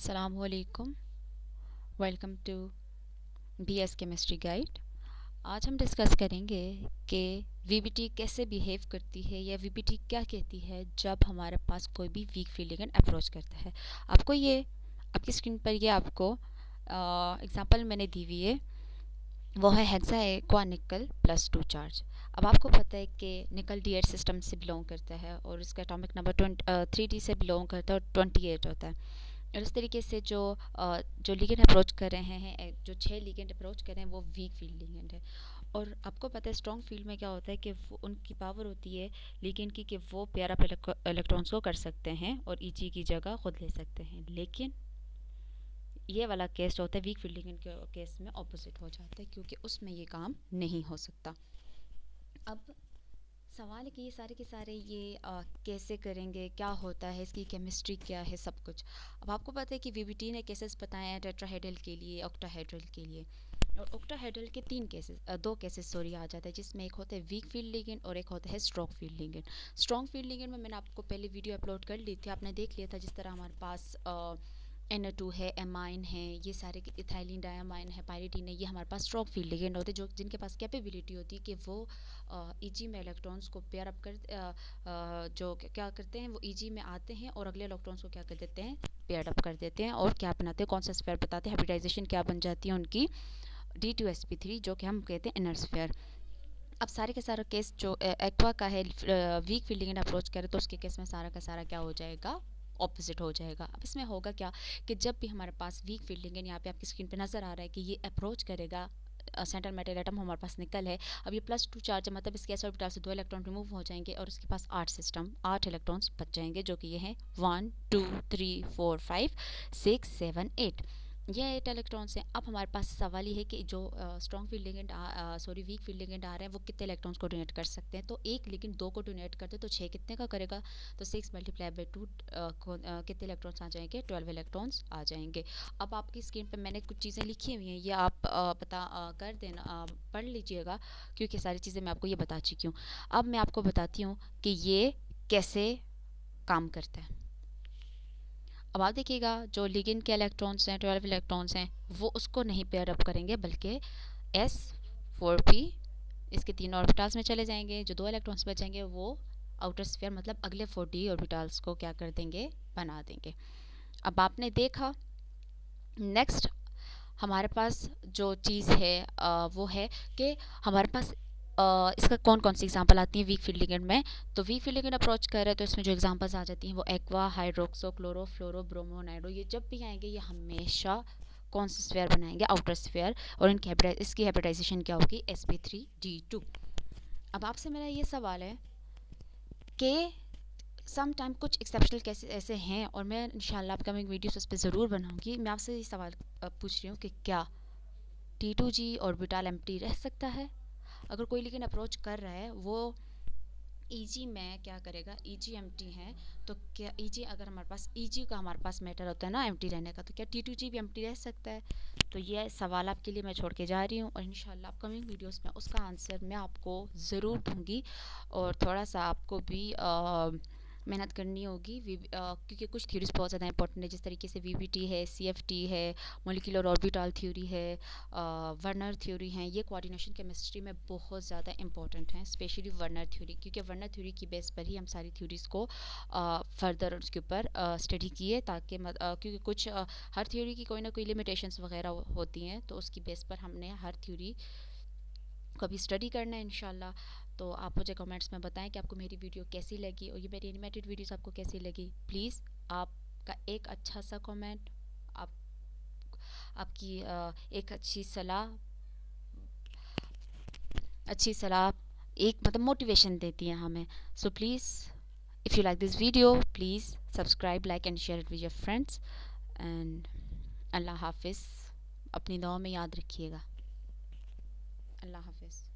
अस्सलामुअलैकुम, welcome to BS chemistry guide. आज हम डिस्कस करेंगे कि वीबीटी कैसे बिहेव करती है या वीबीटी क्या कहती है जब हमारे पास कोई भी वीक फील्ड लिगेंड अप्रोच करता है। आपको ये आपकी स्क्रीन पर ये आपको एग्जांपल मैंने दी हुई है, वो है हेक्सा एक्वा निकल +2 चार्ज। अब आपको पता है कि निकल डी8 सिस्टम से बिलोंग करता है और इसका एटॉमिक नंबर 3D से बिलोंग करता है और 28 होता है। और इस तरीके से जो लिगेंड अप्रोच कर रहे हैं, जो 6 लिगेंड अप्रोच कर रहे हैं वो वीक फील्ड लिगेंड है। और आपको पता है स्ट्रॉन्ग फील्ड में क्या होता है कि उनकी पावर होती है लिगेंड की कि वो पेयर अप इलेक्ट्रॉन्स को कर सकते हैं और ईजी की जगह खुद ले सकते हैं। लेकिन ये वाला केस जो होता है वीक फील्ड लिगेंड के केस में ऑपोजिट हो जाता है, क्योंकि उसमें ये काम नहीं हो सकता। अब सवाल है कि ये सारे के सारे कैसे करेंगे, क्या होता है, इसकी केमिस्ट्री क्या है, सब कुछ। अब आपको पता है कि वीबीटी ने केसेस बताए हैं टेट्राहेड्रल के लिए, ऑक्टाहेड्रल के लिए। और ऑक्टाहेड्रल के दो केसेस आ जाता है, जिसमें एक होता है वीक फील्ड लिगेंड और एक होता है strong field ligand. Strong field ligand में मैंने आपको पहले वीडियो अपलोड कर ली थी, आपने देख लिया था। जिस तरह हमारे पास NO2 है, एमाइन है, ये सारे इथाइलिन डायमाइन है, पायरिडीन है, ये हमारे पास स्ट्रॉन्ग फील्ड लिगेंड होते हैं, जो जिनके पास कैपेबिलिटी होती है कि वो ईजी में इलेक्ट्रॉन्स को पेयर अप कर जो क्या करते हैं, वो ईजी में आते हैं और अगले इलेक्ट्रॉन्स को क्या कर देते हैं, पेयर अप कर देते हैं और क्या बनाते हैं, कौन सा स्फीयर बताते हैं, हाइब्रिडाइजेशन क्या बन जाती है उनकी, D2sp3, जो कि हम कहते हैं इनर स्फीयर। अब सारे के सारा केस जो एक्वा का है, वीक फील्ड लिगेंड अप्रोच करे तो उसके केस में सारा का सारा क्या हो जाएगा, ऑपोजिट हो जाएगा। अब इसमें होगा क्या कि जब भी हमारे पास वीक फील्ड लिगेंड, यहाँ पे आपकी स्क्रीन पे नज़र आ रहा है कि ये अप्रोच करेगा सेंट्रल मेटल एटम, हमारे पास निकल है। अब ये +2 चार्ज है, मतलब इसके s ऑर्बिटल से 2 इलेक्ट्रॉन रिमूव हो जाएंगे और इसके पास 8 इलेक्ट्रॉन्स बच जाएंगे, जो कि ये हैं 1 2 3 4 5 6 7 8। ये 8 इलेक्ट्रॉन्स हैं। अब हमारे पास सवाल ये है कि जो strong field legend weak field legend आ रहे हैं, वो कितने इलेक्ट्रॉन्स को डोनेट कर सकते हैं। तो एक लिगेंड 2 को डोनेट करते तो 6 कितने का करेगा, तो 6 × 2 कितने इलेक्ट्रॉन्स आ जाएंगे, 12 इलेक्ट्रॉन्स आ जाएंगे। अब आपकी स्क्रीन पे मैंने कुछ चीज़ें लिखी हुई हैं, ये आप पता कर देना, पढ़ लीजिएगा, क्योंकि सारी चीज़ें मैं आपको ये बता चुकी हूँ। अब मैं आपको बताती हूँ कि ये कैसे काम करता है। अब आप देखिएगा, जो लिगेंड के इलेक्ट्रॉन्स हैं, 12 इलेक्ट्रॉन्स हैं, वो उसको नहीं पेयर अप करेंगे, बल्कि S4p इसके 3 ऑर्बिटल्स में चले जाएंगे। जो 2 इलेक्ट्रॉन्स बचेंगे वो आउटर स्फीयर, मतलब अगले 4d ऑर्बिटल्स को क्या कर देंगे, बना देंगे। अब आपने देखा, नेक्स्ट हमारे पास जो चीज़ है वो है कि हमारे पास इसका कौन कौन सी एग्जांपल आती है वीक फील्ड लिगेंड में। तो वीक फील्ड लिगेंड अप्रोच कर रहे हैं तो इसमें जो एग्जांपल्स आ जाती हैं वो एक्वा, हाइड्रोक्सो, क्लोरो, फ्लोरो, ब्रोमो, नाइट्रो। ये जब भी आएंगे ये हमेशा कौन सा स्फीयर बनाएंगे, आउटर स्फीयर, और इसकी हाइब्रिडाइजेशन क्या होगी, sp3d2। अब आपसे मेरा ये सवाल है कि सम टाइम कुछ एक्सेप्शनल केसेस ऐसे हैं, और मैं इंशाल्लाह अपकमिंग वीडियोस उस पर ज़रूर बनाऊंगी। मैं आपसे ये सवाल पूछ रही हूँ कि क्या T2g ऑर्बिटल एम्प्टी रह सकता है। अगर कोई लेकिन अप्रोच कर रहा है, वो ईजी में क्या करेगा, ईजी एम्प्टी है, तो क्या ईजी, अगर हमारे पास ईजी का हमारे पास मैटर होता है ना एम्प्टी रहने का, तो क्या T2g भी एम्प्टी रह सकता है। तो ये सवाल आपके लिए मैं छोड़ के जा रही हूँ, और इंशाल्लाह अपकमिंग वीडियोस में उसका आंसर मैं आपको ज़रूर दूँगी। और थोड़ा सा आपको भी मेहनत करनी होगी, क्योंकि कुछ थ्योरीज बहुत ज़्यादा इंपॉर्टेंट है, जिस तरीके से VBT है, CFT है, मोलिकुलर ऑर्बिटल थ्योरी है, वर्नर थ्योरी हैं। ये कोऑर्डिनेशन केमिस्ट्री में बहुत ज़्यादा इंपॉर्टेंट हैं, स्पेशली वर्नर थ्योरी, क्योंकि वर्नर थ्योरी की बेस पर ही हम सारी थ्योरीज़ को फर्दर उसके ऊपर स्टडी किए, ताकि क्योंकि कुछ हर थ्योरी की कोई ना कोई लिमिटेशंस वगैरह होती हैं, तो उसकी बेस पर हमने हर थ्योरी को भी स्टडी करना है इंशाल्लाह। तो आप मुझे कमेंट्स में बताएं कि आपको मेरी वीडियो कैसी लगी, और ये मेरी एनिमेटेड वीडियोस आपको कैसी लगी। प्लीज़ आपका एक अच्छा सा कमेंट, आप आपकी एक अच्छी सलाह एक मतलब मोटिवेशन देती है हमें। So please, if you like this video, please subscribe, like and share it with your friends. And अल्लाह हाफिज़। अपनी दुआ में याद रखिएगा। अल्लाह हाफिज़।